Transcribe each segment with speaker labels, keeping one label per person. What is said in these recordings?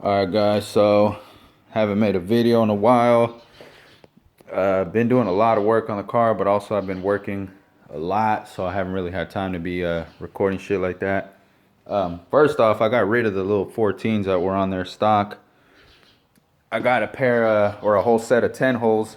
Speaker 1: Alright guys, so haven't made a video in a while. Been doing a lot of work on the car, but also I've been working a lot, so I haven't really had time to be recording shit like that. First off, I got rid of the little 14s that were on their stock. I got a pair or a whole set of 10 holes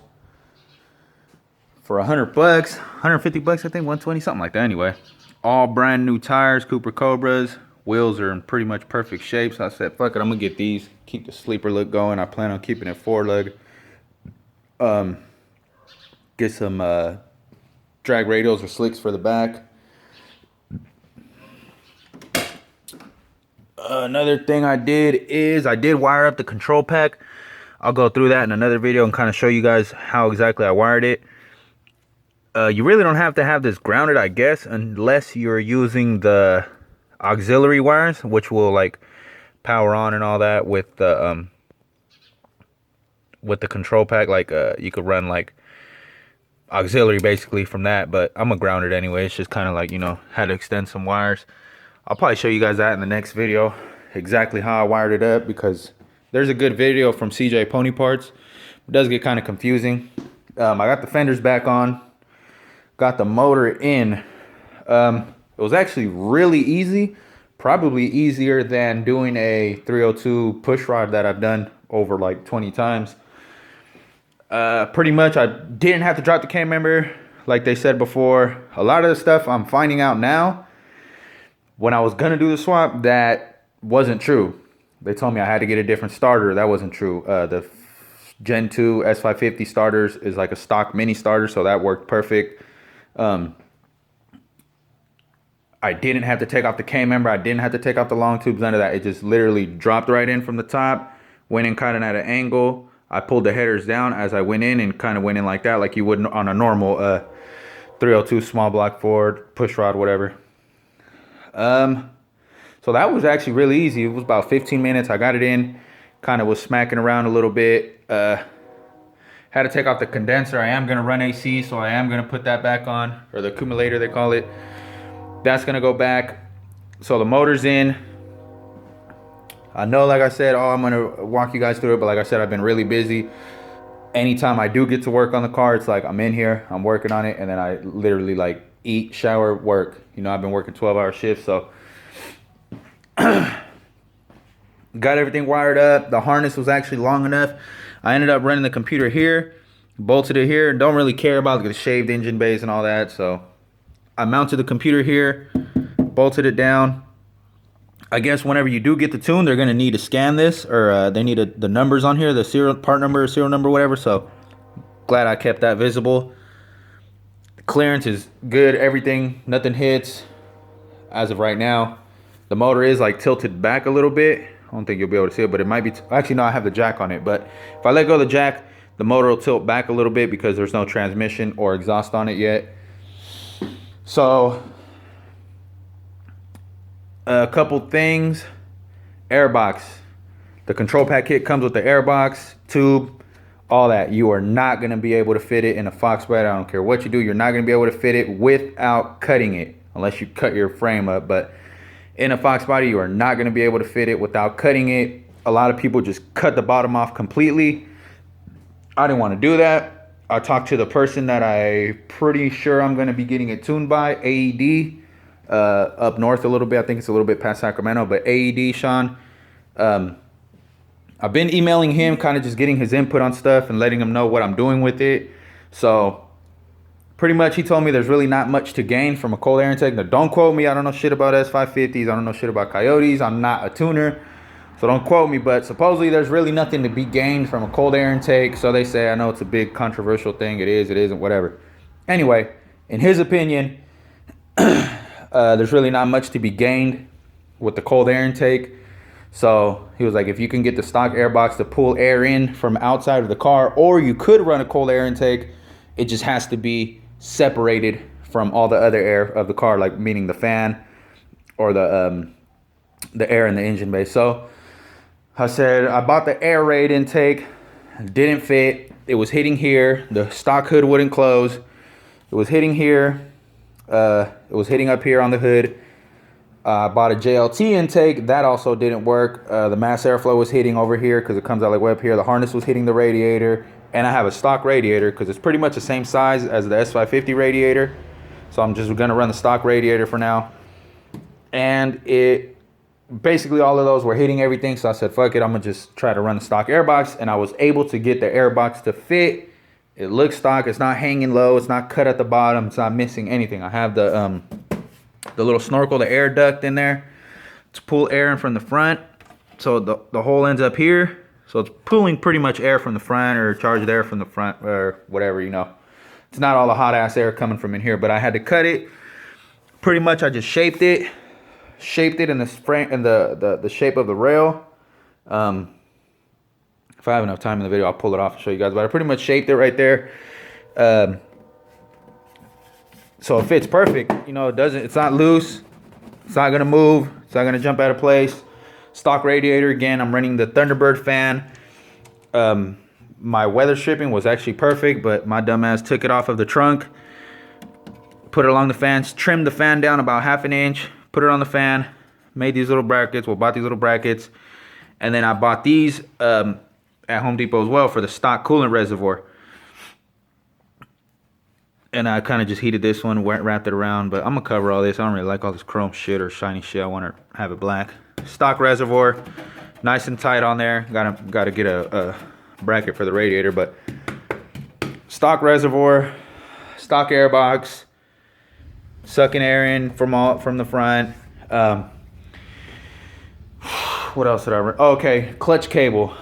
Speaker 1: for $100, $150 I think, 120, something like that. Anyway, all brand new tires, Cooper Cobras. Wheels are in pretty much perfect shape, so I said, fuck it, I'm gonna get these, keep the sleeper look going. I plan on keeping it 4-lug. Get some drag radials or slicks for the back. Another thing I did is I did wire up the control pack. I'll go through that in another video and kind of show you guys how exactly I wired it. You really don't have to have this grounded, I guess, unless you're using the auxiliary wires, which will like power on and all that with the control pack. Like you could run like auxiliary basically from that, but I'm gonna ground it anyway. It's just kind of like, you know, how to extend some wires. I'll probably show you guys that in the next video, exactly how I wired it up, because there's a good video from CJ Pony Parts. It does get kind of confusing. I got the fenders back on, got the motor in. It was actually really easy, probably easier than doing a 302 push rod that I've done over like 20 times. Pretty much I didn't have to drop the cam member like they said before. A lot of the stuff I'm finding out now, when I was gonna do the swap, that wasn't true. They told me I had to get a different starter. That wasn't true. The Gen 2 S550 starters is like a stock mini starter, so that worked perfect. I didn't have to take off the K-member. I didn't have to take off the long tubes, none of that. It just literally dropped right in from the top, went in kind of at an angle. I pulled the headers down as I went in and kind of went in like that, like you would on a normal 302 small block Ford, push rod, whatever. So that was actually really easy. It was about 15 minutes. I got it in, kind of was smacking around a little bit. Had to take off the condenser. I am going to run AC, so I am going to put that back on, or the accumulator they call it. That's gonna go back. So the motor's in. I know, like I said, I'm gonna walk you guys through it, but like I said, I've been really busy. Anytime I do get to work on the car, it's like I'm in here, I'm working on it, and then I literally like eat, shower, work. You know, I've been working 12-hour shifts, so got everything wired up. The harness was actually long enough. I ended up running the computer here, bolted it here. Don't really care about the shaved engine bays and all that, so I mounted the computer here, bolted it down. I guess whenever you do get the tune, they're going to need to scan this, or they need the numbers on here, the serial part number, serial number, whatever. So glad I kept that visible. The clearance is good, everything, nothing hits as of right now. The motor is like tilted back a little bit. I don't think you'll be able to see it, but it might be. Actually, no, I have the jack on it. But if I let go of the jack, the motor will tilt back a little bit because there's no transmission or exhaust on it yet. So a couple things. Airbox. The control pack kit comes with the airbox, tube, all that. You are not going to be able to fit it in a Foxbody. I don't care what you do. You're not going to be able to fit it without cutting it, unless you cut your frame up. But in a Foxbody, you are not going to be able to fit it without cutting it. A lot of people just cut the bottom off completely. I didn't want to do that. I talked to the person that I'm pretty sure I'm going to be getting it tuned by, AED, up north a little bit. I think it's a little bit past Sacramento, but AED, Sean. I've been emailing him, kind of just getting his input on stuff and letting him know what I'm doing with it. So pretty much he told me there's really not much to gain from a cold air intake. Now, don't quote me. I don't know shit about S550s. I don't know shit about Coyotes. I'm not a tuner, so don't quote me, but supposedly there's really nothing to be gained from a cold air intake. So they say. I know it's a big controversial thing. It is, it isn't, whatever. Anyway, in his opinion, there's really not much to be gained with the cold air intake. So he was like, if you can get the stock airbox to pull air in from outside of the car, or you could run a cold air intake, it just has to be separated from all the other air of the car, like meaning the fan or the air in the engine bay. So I said, I bought the air raid intake, didn't fit. It was hitting here. The stock hood wouldn't close. It was hitting here. It was hitting up here on the hood. I bought a JLT intake. That also didn't work. The mass airflow was hitting over here because it comes out like way up here. The harness was hitting the radiator. And I have a stock radiator because it's pretty much the same size as the S550 radiator. So I'm just going to run the stock radiator for now. And it basically all of those were hitting everything. So I said, fuck it, I'm going to just try to run the stock airbox. And I was able to get the airbox to fit. It looks stock. It's not hanging low. It's not cut at the bottom. It's not missing anything. I have the little snorkel, the air duct in there to pull air in from the front. So the hole ends up here. So it's pulling pretty much air from the front or charged air from the front or whatever, you know. It's not all the hot ass air coming from in here, but I had to cut it. Pretty much I just shaped it in the frame in the shape of the rail. If I have enough time in the video, I'll pull it off and show you guys, but I pretty much shaped it right there. So it fits perfect. You know, it's not loose. It's not gonna move. It's not gonna jump out of place. Stock radiator, again, I'm running the Thunderbird fan. My weather stripping was actually perfect, but my dumbass took it off of the trunk, put it along the fans, trimmed the fan down about 1/2 inch, put it on the fan, made these little brackets, bought these little brackets, and then I bought these at Home Depot as well for the stock coolant reservoir. And I kind of just heated this one, wrapped it around, but I'm gonna cover all this. I don't really like all this chrome shit or shiny shit. I want to have it black. Stock reservoir, nice and tight on there. Gotta get a bracket for the radiator, but stock reservoir, stock airbox, sucking air in from the front. What else did I run? Oh, okay, clutch cable.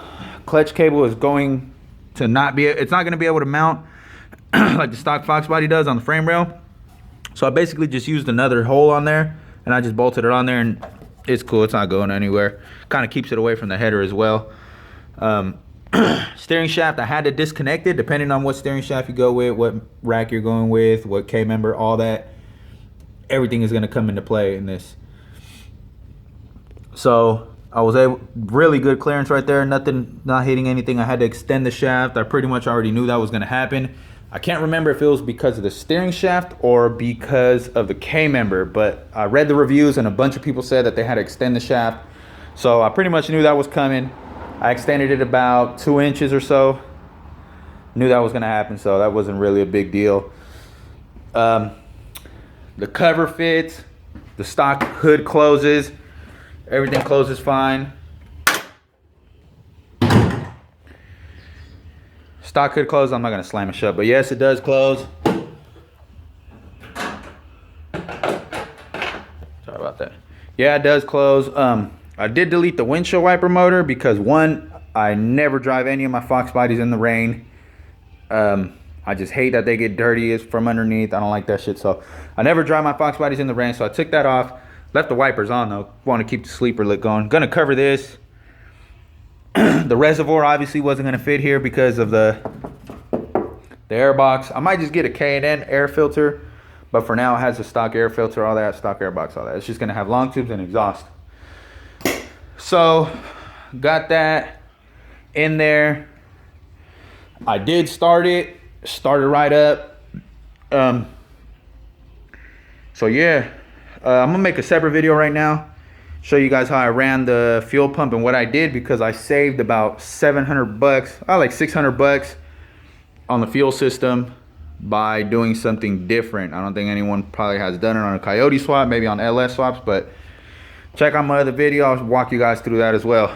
Speaker 1: Clutch cable is going to it's not going to be able to mount like the stock Foxbody does on the frame rail. So I basically just used another hole on there and I just bolted it on there, and it's cool. It's not going anywhere. Kind of keeps it away from the header as well. Steering shaft, I had to disconnect it depending on what steering shaft you go with, what rack you're going with, what K-member, all that. Everything is going to come into play in this. So I was really good clearance right there. Nothing, not hitting anything. I had to extend the shaft. I pretty much already knew that was going to happen. I can't remember if it was because of the steering shaft or because of the K-member, but I read the reviews and a bunch of people said that they had to extend the shaft. So I pretty much knew that was coming. I extended it about 2 inches or so. Knew that was going to happen, so that wasn't really a big deal. The cover fits. The stock hood closes. Everything closes fine. Stock hood closes. I'm not going to slam it shut, but yes, it does close. Sorry about that. Yeah, it does close. I did delete the windshield wiper motor because, one, I never drive any of my Foxbodies in the rain. I just hate that they get dirty from underneath. I don't like that shit. So I never drive my Foxbodies in the rain. So I took that off. Left the wipers on though. Want to keep the sleeper lit going. Gonna cover this. The reservoir obviously wasn't gonna fit here because of the air box. I might just get a K&N air filter, but for now it has a stock air filter, all that, stock air box, all that. It's just gonna have long tubes and exhaust. So got that in there. I did start it. Started right up. So yeah, I'm gonna make a separate video right now, show you guys how I ran the fuel pump and what I did, because I saved about $700, like $600 on the fuel system by doing something different. I don't think anyone probably has done it on a Coyote swap, maybe on LS swaps, but check out my other video. I'll walk you guys through that as well.